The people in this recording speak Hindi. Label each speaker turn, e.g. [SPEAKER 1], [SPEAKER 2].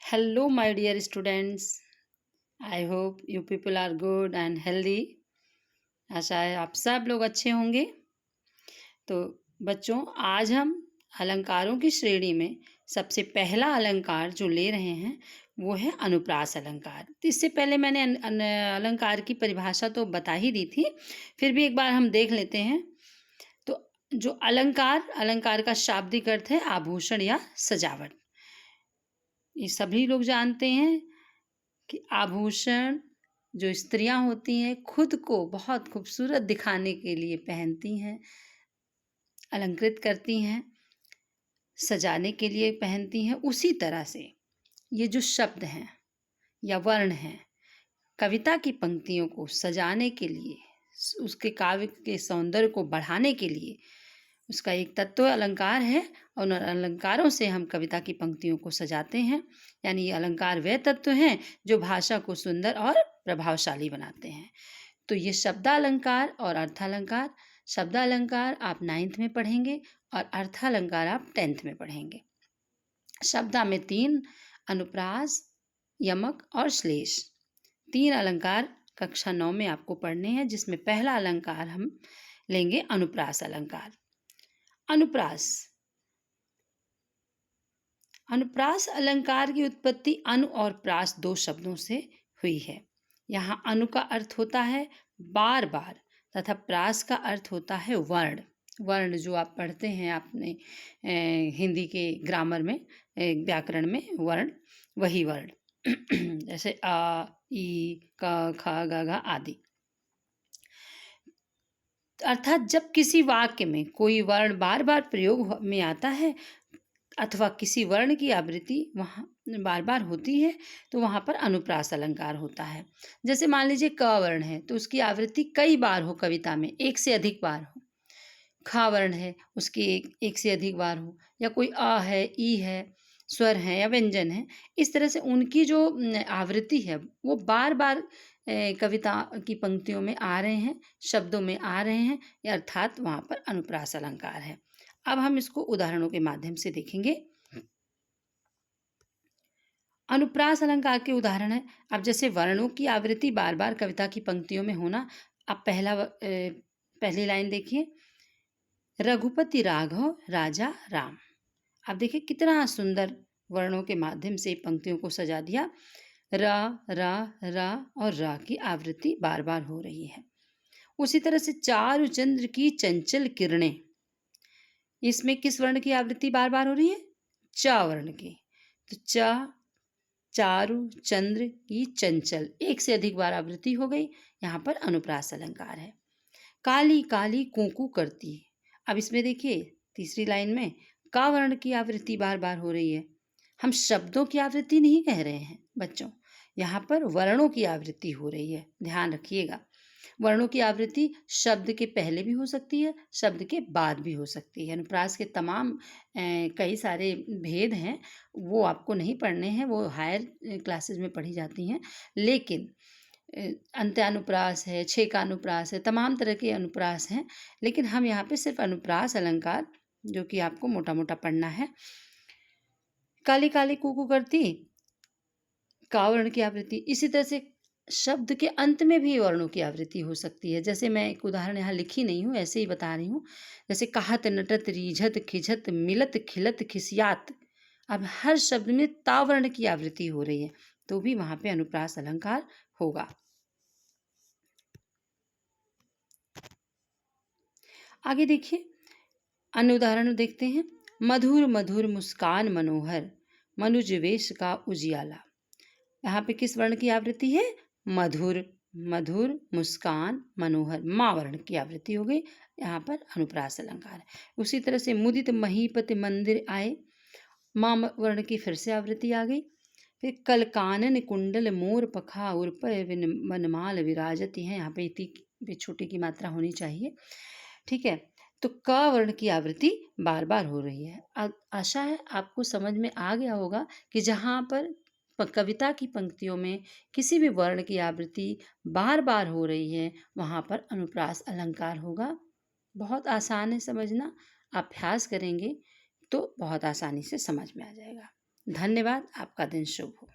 [SPEAKER 1] Hello, my dear students. I hope you people are good and healthy. आशा है आप सब लोग अच्छे होंगे। तो बच्चों, आज हम अलंकारों की श्रेणी में सबसे पहला अलंकार जो ले रहे हैं वो है अनुप्रास अलंकार। तो इससे पहले मैंने अलंकार की परिभाषा तो बता ही दी थी, फिर भी एक बार हम देख लेते हैं। तो जो अलंकार का शाब्दिक अर्थ है आभूषण या सजावट। ये सभी लोग जानते हैं कि आभूषण जो स्त्रियां होती हैं खुद को बहुत खूबसूरत दिखाने के लिए पहनती हैं, अलंकृत करती हैं, सजाने के लिए पहनती हैं। उसी तरह से ये जो शब्द हैं या वर्ण हैं, कविता की पंक्तियों को सजाने के लिए, उसके काव्य के सौंदर्य को बढ़ाने के लिए उसका एक तत्व अलंकार है। और उन अलंकारों से हम कविता की पंक्तियों को सजाते हैं। यानी ये अलंकार वे तत्व हैं जो भाषा को सुंदर और प्रभावशाली बनाते हैं। तो ये शब्दालंकार और अर्थालंकार, शब्दालंकार आप 9th में पढ़ेंगे और अर्थालंकार आप 10th में पढ़ेंगे। शब्दा में 3 अनुप्रास, यमक और श्लेष, 3 अलंकार कक्षा 9 में आपको पढ़ने हैं, जिसमें पहला अलंकार हम लेंगे अनुप्रास अलंकार। अनुप्रास अलंकार की उत्पत्ति अनु और प्रास 2 शब्दों से हुई है। यहाँ अनु का अर्थ होता है बार बार तथा प्रास का अर्थ होता है वर्ण। वर्ण जो आप पढ़ते हैं आपने हिंदी के ग्रामर में, व्याकरण में, वर्ण, वही वर्ण जैसे आ, ई, क, ख, ग, घ आदि। अर्थात जब किसी वाक्य में कोई वर्ण बार बार प्रयोग में आता है अथवा किसी वर्ण की आवृत्ति वहाँ बार बार होती है तो वहाँ पर अनुप्रास अलंकार होता है। जैसे मान लीजिए क वर्ण है तो उसकी आवृत्ति कई बार हो, कविता में एक से अधिक बार हो। ख वर्ण है उसकी एक से अधिक बार हो, या कोई अ है, ई है, स्वर है या व्यंजन है। इस तरह से उनकी जो आवृत्ति है वो बार बार कविता की पंक्तियों में आ रहे हैं, शब्दों में आ रहे हैं, अर्थात वहाँ पर अनुप्रास अलंकार है। अब हम इसको उदाहरणों के माध्यम से देखेंगे। अनुप्रास अलंकार के उदाहरण है। अब जैसे वर्णों की आवृत्ति बार बार कविता की पंक्तियों में होना। अब पहली लाइन देखिए, रघुपति राघव राजा राम। अब देखिए कितना सुंदर वर्णों के माध्यम से पंक्तियों को सजा दिया। र और र की आवृत्ति बार बार हो रही है। उसी तरह से चारु चंद्र की चंचल किरणें, इसमें किस वर्ण की आवृत्ति बार बार हो रही है? च वर्ण की। तो च, चारु चंद्र की चंचल, एक से अधिक बार आवृत्ति हो गई, यहाँ पर अनुप्रास अलंकार है। काली काली कूकू करती। अब इसमें देखिए तीसरी लाइन में का वर्ण की आवृत्ति बार बार हो रही है। हम शब्दों की आवृत्ति नहीं कह रहे हैं बच्चों, यहाँ पर वर्णों की आवृत्ति हो रही है, ध्यान रखिएगा। वर्णों की आवृत्ति शब्द के पहले भी हो सकती है, शब्द के बाद भी हो सकती है। अनुप्रास के तमाम कई सारे भेद हैं, वो आपको नहीं पढ़ने हैं, वो हायर क्लासेस में पढ़ी जाती हैं। लेकिन अंत्यानुप्रास है, छेकानुप्रास है, तमाम तरह के अनुप्रास हैं। लेकिन हम यहाँ पे सिर्फ अनुप्रास अलंकार जो कि आपको मोटा मोटा पढ़ना है। काली काली कूकू करती, का वर्ण की आवृत्ति। इसी तरह से शब्द के अंत में भी वर्णों की आवृत्ति हो सकती है। जैसे मैं एक उदाहरण यहाँ लिखी नहीं हूँ, ऐसे ही बता रही हूँ। जैसे कहत नटत रीझत खिझत मिलत खिलत खिसियात। अब हर शब्द में ता वर्ण की आवृत्ति हो रही है, तो भी वहाँ पे अनुप्रास अलंकार होगा। आगे देखिए अन्य उदाहरण देखते हैं। मधुर मधुर मुस्कान मनोहर, मनुज वेश का उजियाला। यहाँ पे किस वर्ण की आवृत्ति है? मधुर, मधुर मुस्कान मनोहर, माँ वर्ण की आवृत्ति हो गई, यहाँ पर अनुप्रास अलंकार है। उसी तरह से मुदित महीपति मंदिर आए, माँ वर्ण की फिर से आवृत्ति आ गई। फिर कल कानन कुंडल मोर पखा उर्पय वनमाल विराजती है, यहाँ पे इतनी छोटी की मात्रा होनी चाहिए, ठीक है। तो क वर्ण की आवृत्ति बार बार हो रही है। आशा है आपको समझ में आ गया होगा कि जहाँ पर कविता की पंक्तियों में किसी भी वर्ण की आवृत्ति बार बार हो रही है वहाँ पर अनुप्रास अलंकार होगा। बहुत आसान है समझना, अभ्यास करेंगे तो बहुत आसानी से समझ में आ जाएगा। धन्यवाद। आपका दिन शुभ हो।